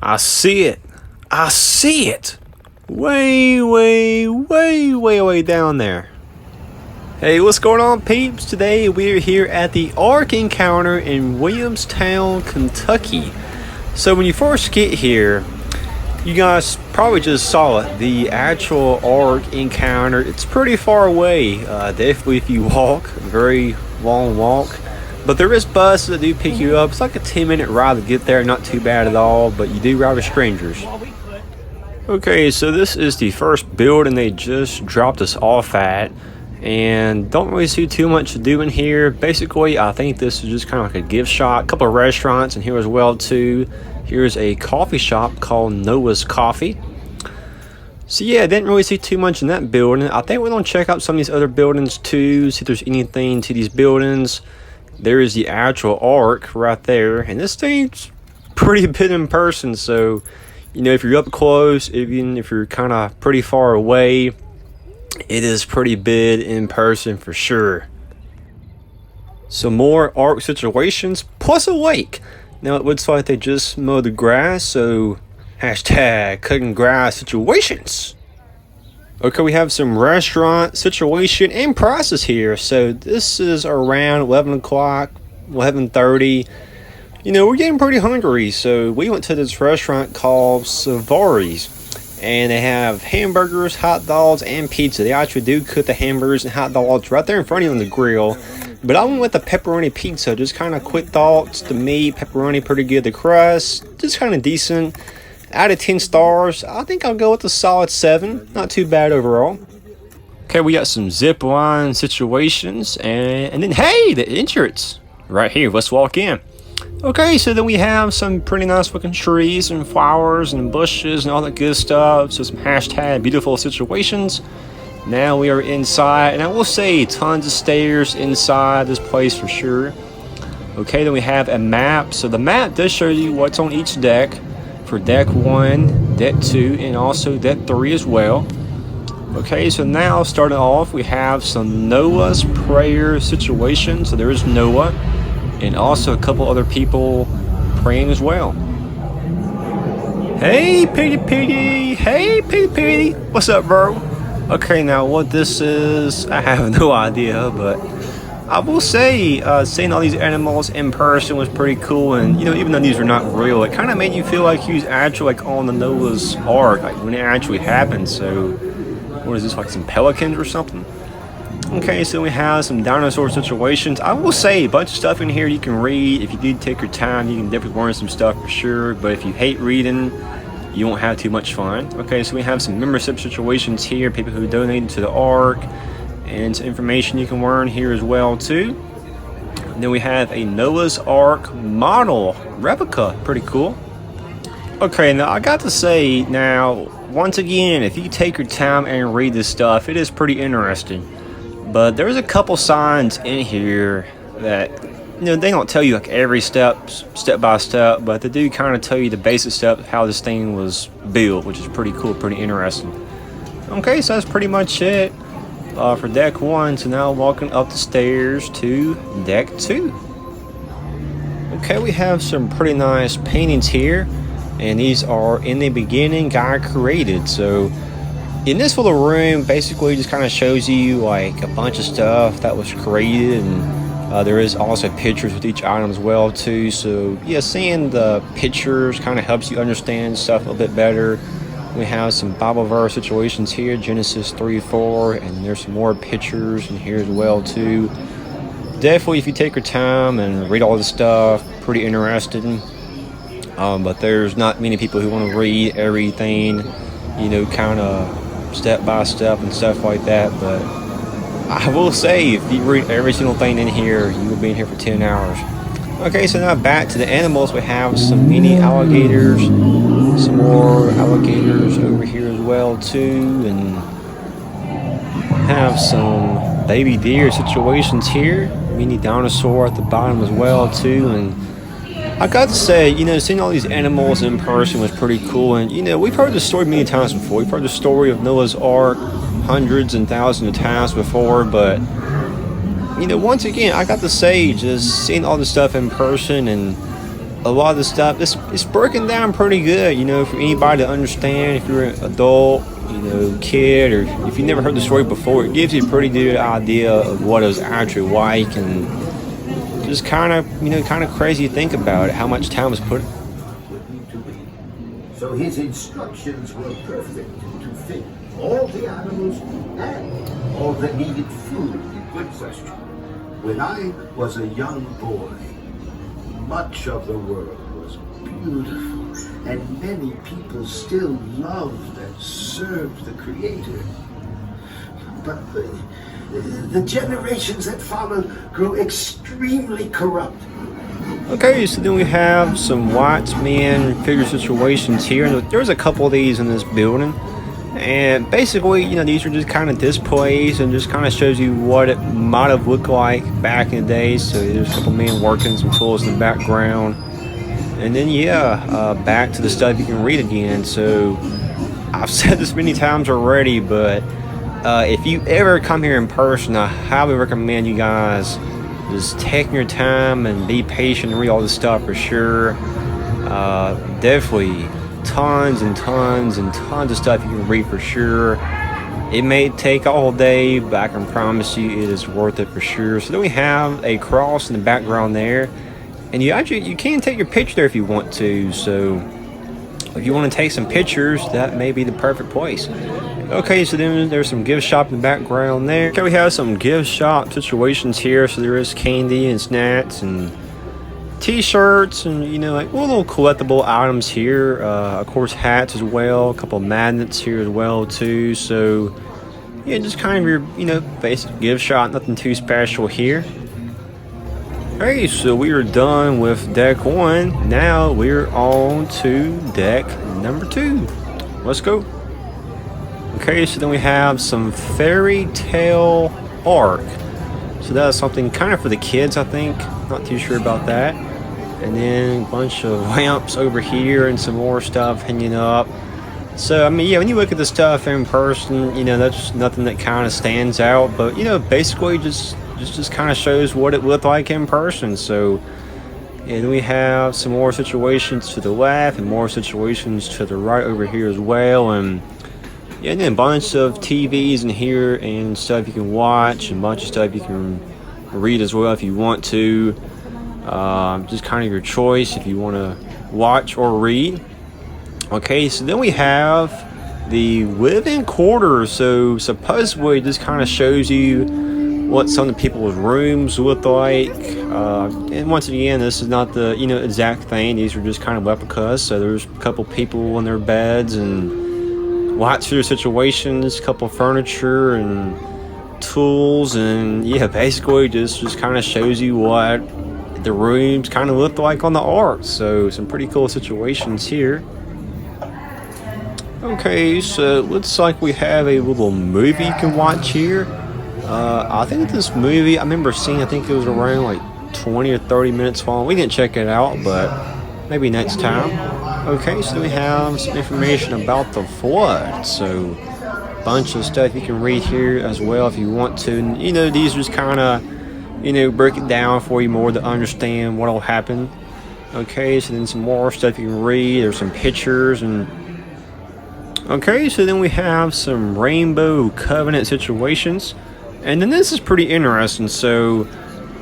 I see it. I see it. Way, way, way, way, way down there. Hey, what's going on, peeps? Today we're here at the Ark Encounter in Williamstown, Kentucky. So when you first get here, you guys probably just saw it. The actual Ark Encounter, it's pretty far away. Definitely if you walk, a very long walk. But there is buses that do pick you up. It's like a 10-minute ride to get there, not too bad at all, but you do ride with strangers. Okay, so this is the first building they just dropped us off at. And don't really see too much to do in here. Basically, I think this is just kind of like a gift shop. A couple of restaurants in here as well too. Here's a coffee shop called Noah's Coffee. So yeah, didn't really see too much in that building. I think we're gonna check out some of these other buildings too, see if there's anything to these buildings. There is the actual Ark right there, and this thing's pretty big in person. So, you know, if you're up close, even if you're kind of pretty far away, it is pretty big in person for sure. Some more Ark situations plus a lake. Now it looks like they just mowed the grass, so hashtag cutting grass situations. Okay, we have some restaurant situation and prices here. So this is around 11 o'clock, 11:30. You know, we're getting pretty hungry, so we went to this restaurant called Savari's. And they have hamburgers, hot dogs, and pizza. They actually do cook the hamburgers and hot dogs right there in front of you on the grill. But I went with the pepperoni pizza. Just kind of quick thoughts. The meat, pepperoni, pretty good. The crust, just kind of decent. Out of 10 stars, I think I'll go with a solid 7. Not too bad overall. Okay, we got some zip line situations. And then, hey, the entrance. Right here, let's walk in. Okay, so then we have some pretty nice looking trees and flowers and bushes and all that good stuff. So some hashtag beautiful situations. Now we are inside, and I will say tons of stairs inside this place for sure. Okay, then we have a map. So the map does show you what's on each deck for deck 1, deck 2, and also deck 3 as well. Okay, so now starting off, we have some Noah's prayer situation. So there is Noah, and also a couple other people praying as well. Hey, Petey. Hey, Petey. What's up, bro? Okay, now what this is, I have no idea, but I will say, seeing all these animals in person was pretty cool. And, you know, even though these are not real, it kind of made you feel like you was actually like on the Noah's Ark, like when it actually happened. So, what is this, like some pelicans or something? Okay, so we have some dinosaur situations. I will say a bunch of stuff in here you can read. If you do take your time, you can definitely learn some stuff for sure. But if you hate reading, you won't have too much fun. Okay, so we have some membership situations here, people who donated to the Ark, and some information you can learn here as well too. And then we have a Noah's Ark model replica, pretty cool. Okay, now I got to say, now once again, if you take your time and read this stuff, it is pretty interesting. But there's a couple signs in here that, you know, they don't tell you like every step by step, but they do kind of tell you the basic steps how this thing was built, which is pretty cool, pretty interesting. Okay, so that's pretty much it for deck 1. So now walking up the stairs to deck 2. Okay, we have some pretty nice paintings here, and these are in the beginning guy created. So in this little room, basically just kind of shows you like a bunch of stuff that was created, and there is also pictures with each item as well too. So yeah, seeing the pictures kind of helps you understand stuff a little bit better. We have some Bible verse situations here, Genesis 3:4, and there's some more pictures in here as well too. Definitely, if you take your time and read all this stuff, pretty interesting. But there's not many people who want to read everything, you know, kind of step by step and stuff like that. But I will say, if you read every single thing in here, you will be in here for 10 hours. Okay, so now back to the animals. We have some mini alligators, some more alligators over here as well too, and have some baby deer situations here, mini dinosaur at the bottom as well too. And I got to say, you know, seeing all these animals in person was pretty cool. And, you know, we've heard this story many times before. We've heard the story of Noah's Ark hundreds and thousands of times before. But, you know, once again, I got to say, just seeing all this stuff in person and a lot of the stuff, it's broken down pretty good, you know, for anybody to understand. If you're an adult, you know, kid, or if you never heard the story before, it gives you a pretty good idea of what it was actually like, and just kind of, you know, kind of crazy to think about it, how much time was put. So his instructions were perfect to fit all the animals and all the needed food. Good question. When I was a young boy, much of the world was beautiful, and many people still loved and served the Creator. But the generations that followed grew extremely corrupt. Okay, so then we have some white man figure situations here. There's a couple of these in this building. And basically, you know, these are just kind of displays and just kind of shows you what it might have looked like back in the day. So there's a couple men working, some tools in the background. And then, yeah, back to the stuff you can read again. So I've said this many times already, but if you ever come here in person, I highly recommend you guys just taking your time and be patient and read all this stuff for sure. Definitely tons and tons and tons of stuff you can read for sure. It may take all day, but I can promise you it is worth it for sure. So then we have a cross in the background there, and you can take your picture there if you want to. So if you want to take some pictures, that may be the perfect place. Okay, so then there's some gift shop in the background there. Okay, we have some gift shop situations here. So there is candy and snacks and t-shirts and, you know, like little collectible items here. Of course, hats as well. A couple of magnets here as well too. So yeah, just kind of your, you know, basic gift shop. Nothing too special here. Okay, so we are done with deck 1. Now we're on to deck number 2. Let's go. Okay, so then we have some fairy tale Ark. So that's something kind of for the kids, I think. Not too sure about that. And then a bunch of lamps over here and some more stuff hanging up. So, I mean, yeah, when you look at the stuff in person, you know, that's nothing that kind of stands out. But, you know, basically just kind of shows what it looked like in person. So, and we have some more situations to the left and more situations to the right over here as well. And yeah, and then a bunch of TVs in here and stuff you can watch, and a bunch of stuff you can read as well if you want to. Just kind of your choice if you want to watch or read. Okay, so then we have the living quarters. So supposedly this kind of shows you what some of the people's rooms look like. And once again, this is not the, you know, exact thing. These are just kind of replicas. So there's a couple people in their beds and lots of their situations, a couple of furniture and tools, and yeah, basically just kind of shows you what the rooms kind of looked like on the Ark. So some pretty cool situations here. Okay, so it looks like we have a little movie you can watch here. I think this movie, I remember seeing, I think it was around like 20 or 30 minutes long. We didn't check it out, but maybe next time. Okay, so we have some information about the flood. So a bunch of stuff you can read here as well if you want to. And, you know, these just kind of, you know, break it down for you more to understand what will happen. Okay, so then some more stuff you can read. There's some pictures and... Okay, so then we have some Rainbow Covenant situations. And then this is pretty interesting. So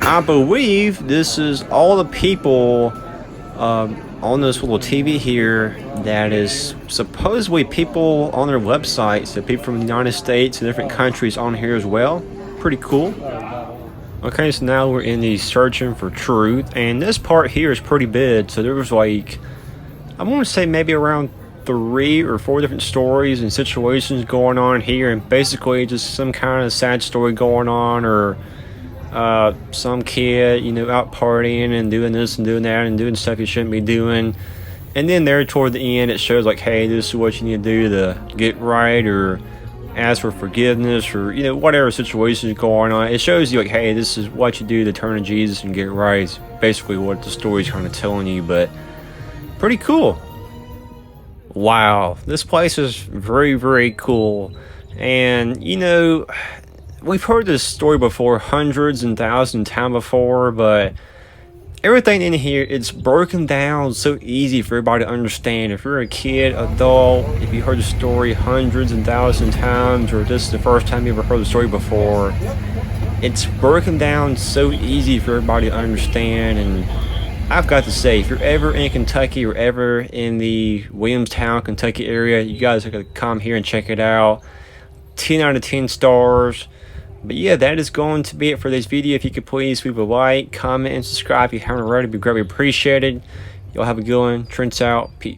I believe this is all the people on this little TV here that is supposedly people on their website. So people from the United States and different countries on here as well. Pretty cool. Okay, so now we're in the searching for truth. And this part here is pretty big. So there was like, I want to say maybe around 3 or 4 different stories and situations going on here, and basically just some kind of sad story going on, or some kid, you know, out partying and doing this and doing that and doing stuff you shouldn't be doing. And then there toward the end it shows like, hey, this is what you need to do to get right, or ask for forgiveness, or, you know, whatever situation is going on. It shows you like, hey, this is what you do to turn to Jesus and get right. It's basically what the story's kind of telling you. But pretty cool. Wow, this place is very, very cool. And, you know, we've heard this story before hundreds and thousands of times before, but everything in here, it's broken down so easy for everybody to understand. If you're a kid, adult, if you heard the story hundreds and thousands of times, or this is the first time you ever heard the story before, it's broken down so easy for everybody to understand. And I've got to say, if you're ever in Kentucky or ever in the Williamstown, Kentucky area, you guys are going to come here and check it out. 10 out of 10 stars. But yeah, that is going to be it for this video. If you could please leave a like, comment, and subscribe if you haven't already, it'd be greatly appreciated. Y'all have a good one. Trent's out. Peace.